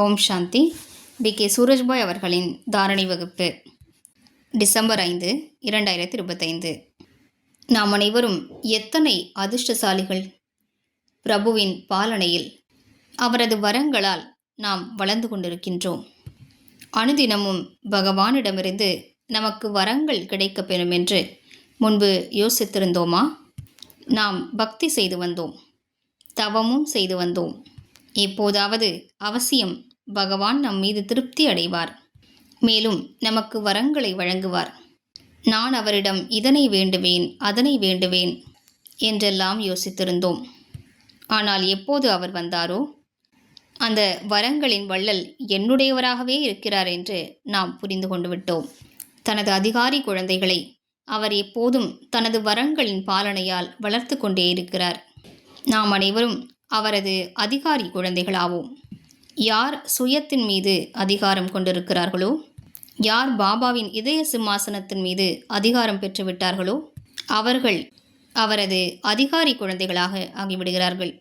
ஓம் சாந்தி. K Surajbhai அவர்களின் தாரணை வகுப்பு டிசம்பர் 5, 2025. நாம் அனைவரும் எத்தனை அதிர்ஷ்டசாலிகள்! பிரபுவின் பாலனையில் அவரது வரங்களால் நாம் வளர்ந்து கொண்டிருக்கின்றோம். அனுதினமும் பகவானிடமிருந்து நமக்கு வரங்கள் கிடைக்கப் பெறும் என்று முன்பு யோசித்திருந்தோமா? நாம் பக்தி செய்து வந்தோம், தவமும் செய்து வந்தோம். எப்போதாவது அவசியம் பகவான் நம் மீது திருப்தி அடைவார், மேலும் நமக்கு வரங்களை வழங்குவார். நான் அவரிடம் இதனை வேண்டுவேன், அதனை வேண்டுவேன் என்றெல்லாம் யோசித்திருந்தோம். ஆனால் எப்போது அவர் வந்தாரோ, அந்த வரங்களின் வள்ளல் என்னுடையவராகவே இருக்கிறார் என்று நாம் புரிந்து கொண்டு விட்டோம். தனது அதிகாரி குழந்தைகளை அவர் எப்போதும் தனது வரங்களின் பாலனையால் வளர்த்து கொண்டே இருக்கிறார். நாம் அனைவரும் அவரது அதிகாரி குழந்தைகளாவோம். யார் சுயத்தின் மீது அதிகாரம் கொண்டிருக்கிறார்களோ, யார் பாபாவின் இதய சிம்மாசனத்தின் மீது அதிகாரம் பெற்றுவிட்டார்களோ, அவர்கள் அவரது அதிகாரி குழந்தைகளாக ஆகிவிடுகிறார்கள்.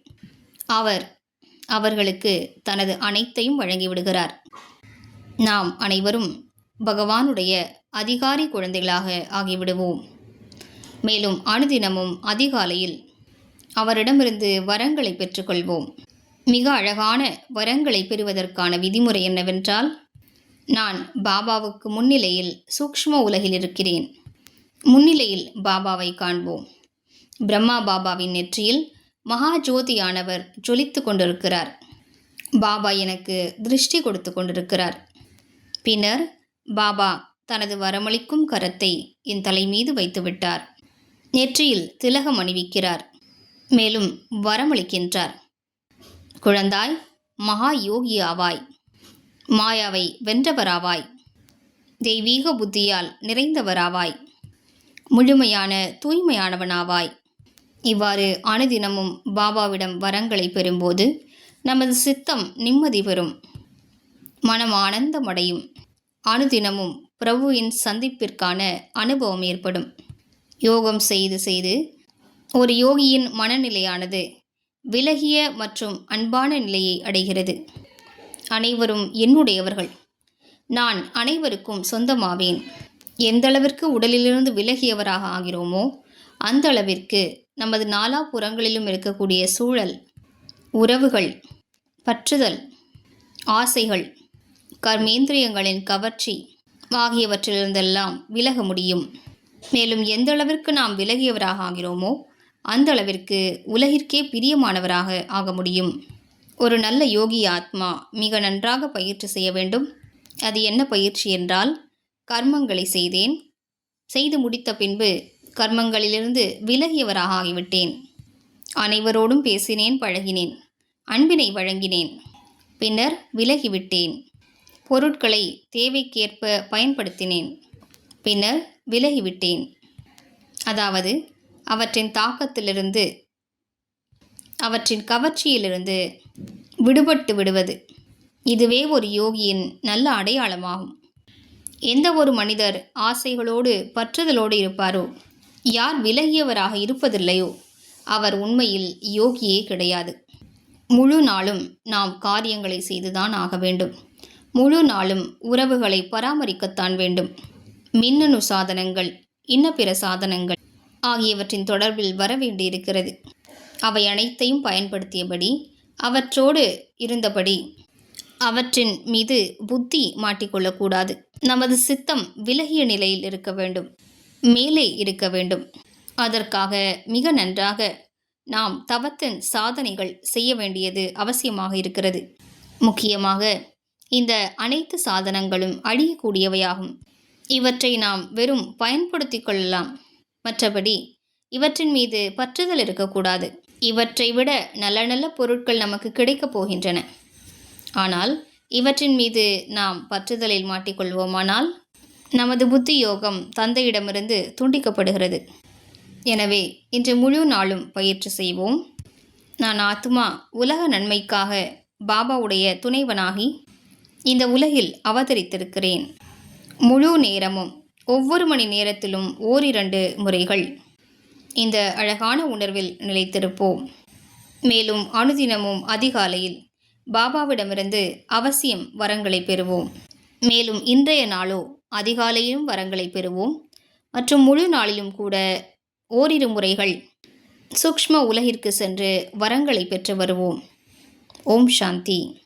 அவர் அவர்களுக்கு தனது அனைத்தையும் வழங்கிவிடுகிறார். நாம் அனைவரும் பகவானுடைய அதிகாரி குழந்தைகளாக ஆகிவிடுவோம். மேலும் அனுதினமும் அதிகாலையில் அவரிடமிருந்து வரங்களை பெற்றுக்கொள்வோம். மிக அழகான வரங்களை பெறுவதற்கான விதிமுறை என்னவென்றால், நான் பாபாவுக்கு முன்னிலையில் சூக்ஷ்ம உலகில் இருக்கிறேன். முன்னிலையில் பாபாவை காண்போம். பிரம்மா பாபாவின் நெற்றியில் மகா ஜோதியானவர் ஜொலித்து கொண்டிருக்கிறார். பாபா எனக்கு திருஷ்டி கொடுத்து கொண்டிருக்கிறார். பின்னர் பாபா தனது வரமளிக்கும் கரத்தை என் தலை மீது வைத்துவிட்டார். நெற்றியில் திலகம் அணிவிக்கிறார். மேலும் வரமளிக்கின்றார். குழந்தாய், மகா யோகி ஆவாய், மாயாவை வென்றவராவாய், தெய்வீக புத்தியால் நிறைந்தவராவாய், முழுமையான தூய்மையானவனாவாய். இவ்வாறு அனுதினமும் பாபாவிடம் வரங்களை பெறும்போது நமது சித்தம் நிம்மதி பெறும், மனம் ஆனந்தமடையும். அனுதினமும் பிரபுவின் சந்திப்பிற்கான அனுபவம் ஏற்படும். யோகம் செய்து செய்து ஒரு யோகியின் மனநிலையானது விலகிய மற்றும் அன்பான நிலையை அடைகிறது. அனைவரும் என்னுடையவர்கள், நான் அனைவருக்கும் சொந்தமாவேன். எந்தளவிற்கு உடலிலிருந்து விலகியவராக ஆகிறோமோ அந்த அளவிற்கு நமது நாலாபுறங்களிலும் இருக்கக்கூடிய சூழல், உறவுகள், பற்றுதல், ஆசைகள், கர்மேந்திரியங்களின் கவர்ச்சி ஆகியவற்றிலிருந்தெல்லாம் விலக முடியும். மேலும் எந்த அளவிற்கு நாம் விலகியவராக ஆகிறோமோ அந்த அளவிற்கு உலகிற்கே பிரியமானவராக ஆக முடியும். ஒரு நல்ல யோகி ஆத்மா மிக நன்றாக பயிற்சி செய்ய வேண்டும். அது என்ன பயிற்சி என்றால், கர்மங்களை செய்து முடித்த பின்பு கர்மங்களிலிருந்து விலகியவராக ஆகிவிட்டேன். அனைவரோடும் பேசினேன், பழகினேன், அன்பினை வழங்கினேன், பின்னர் விலகிவிட்டேன். பொருட்களை தேவைக்கேற்ப பயன்படுத்தினேன், பின்னர் விலகிவிட்டேன். அதாவது அவற்றின் தாக்கத்திலிருந்து, அவற்றின் கவர்ச்சியிலிருந்து விடுபட்டு விடுவது. இதுவே ஒரு யோகியின் நல்ல அடையாளமாகும். எந்த ஒரு மனிதர் ஆசைகளோடு பற்றுதலோடு இருப்பாரோ, யார் விலகியவராக இருப்பதில்லையோ, அவர் உண்மையில் யோகியே கிடையாது. முழு நாளும் நாம் காரியங்களை செய்துதான் ஆக வேண்டும். முழு நாளும் உறவுகளை பராமரிக்கத்தான் வேண்டும். மின்னணு சாதனங்கள், இன்ன பிற சாதனங்கள் ஆகியவற்றின் தொடர்பில் வர வேண்டியிருக்கிறது. அவை அனைத்தையும் பயன்படுத்தியபடி, அவற்றோடு இருந்தபடி, அவற்றின் மீது புத்தி மாட்டிக்கொள்ளக்கூடாது. நமது சித்தம் விலகிய நிலையில் இருக்க வேண்டும், மேலே இருக்க வேண்டும். அதற்காக மிக நன்றாக நாம் தவத்தின் சாதனைகள் செய்ய வேண்டியது அவசியமாக இருக்கிறது. முக்கியமாக இந்த அனைத்து சாதனங்களும் அழியக்கூடியவையாகும். இவற்றை நாம் வெறும் பயன்படுத்தி கொள்ளலாம். மற்றபடி இவற்றின் மீது பற்றுதல் இருக்கக்கூடாது. இவற்றை விட நல்ல நல்ல பொருட்கள் நமக்கு கிடைக்கப் போகின்றன. ஆனால் இவற்றின் மீது நாம் பற்றுதலில் மாட்டிக்கொள்வோமானால் நமது புத்தி யோகம் தந்தையிடமிருந்து துண்டிக்கப்படுகிறது. எனவே இன்று முழு நாளும் பயிற்சி செய்வோம். நான் ஆத்மா உலக நன்மைக்காக பாபாவுடைய துணைவனாகி இந்த உலகில் அவதரித்திருக்கிறேன். முழு நேரமும் ஒவ்வொரு மணி நேரத்திலும் 1-2 முறைகள் இந்த அழகான உணர்வில் நிலைத்திருப்போம். மேலும் அனுதினமும் அதிகாலையில் பாபாவிடமிருந்து அவசியம் வரங்களை பெறுவோம். மேலும் இன்றைய நாளோ அதிகாலையிலும் வரங்களை பெறுவோம் மற்றும் முழு நாளிலும் கூட ஓரிரு முறைகள் சூக்ஷ்ம உலகிற்கு சென்று வரங்களை பெற்று வருவோம். ஓம் சாந்தி.